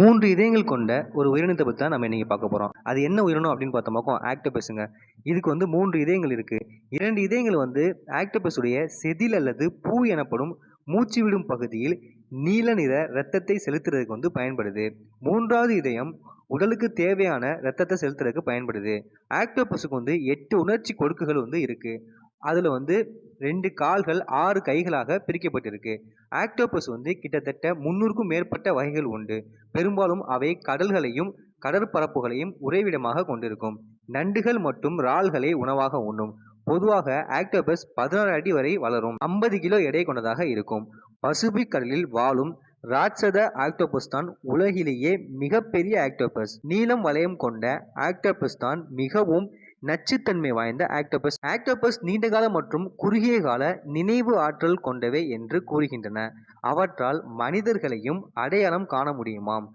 3 இதயங்கள் கொண்ட ஒரு உயிரினத்தை பத்தி தான் நம்ம இன்னைக்கு பார்க்க போறோம். அது என்ன உயிரினம் அப்படின்னு பார்த்தோம்னாக்கா ஆக்டோபஸ்ங்க. இதுக்கு 3 இதயங்கள் இருக்கு. 2 இதயங்கள் ஆக்டோபஸ் உடைய செதில் அல்லது பூ எனப்படும் மூச்சு விடும் பகுதியில் நீல நிற இரத்தத்தை செலுத்துறதுக்கு பயன்படுது. 3வது இதயம் உடலுக்கு தேவையான இரத்தத்தை செலுத்துறதுக்கு பயன்படுது. ஆக்டோபஸுக்கு 8 உணர்ச்சி கொடுக்குகள் இருக்கு. அதுல 2 கால்கள் 6 கைகளாக பிரிக்கப்பட்டிருக்கு. ஆக்டோபஸ் கிட்டத்தட்ட 300க்கும் மேற்பட்ட வகைகள் உண்டு. பெரும்பாலும் அவை கடல்களையும் கடற்பரப்புகளையும் உறைவிடமாக கொண்டிருக்கும். நண்டுகள் மற்றும் இறால்களை உணவாக உண்ணும். பொதுவாக ஆக்டோபஸ் 16 அடி வரை வளரும். 50 கிலோ எடை கொண்டதாக இருக்கும். பசிபிக் கடலில் வாழும் ராட்சத ஆக்டோபஸ் தான் உலகிலேயே மிகப்பெரிய ஆக்டோபஸ். நீலம் வளையம் கொண்ட ஆக்டோபஸ் தான் மிகவும் நச்சுத்தன்மை வாய்ந்த ஆக்டோபஸ். ஆக்டோபஸ் நீண்டகால மற்றும் குறுகிய கால நினைவு ஆற்றல் கொண்டவை என்று கூறுகின்றன. அவற்றால் மனிதர்களையும் அடையாளம் காண முடியுமாம்.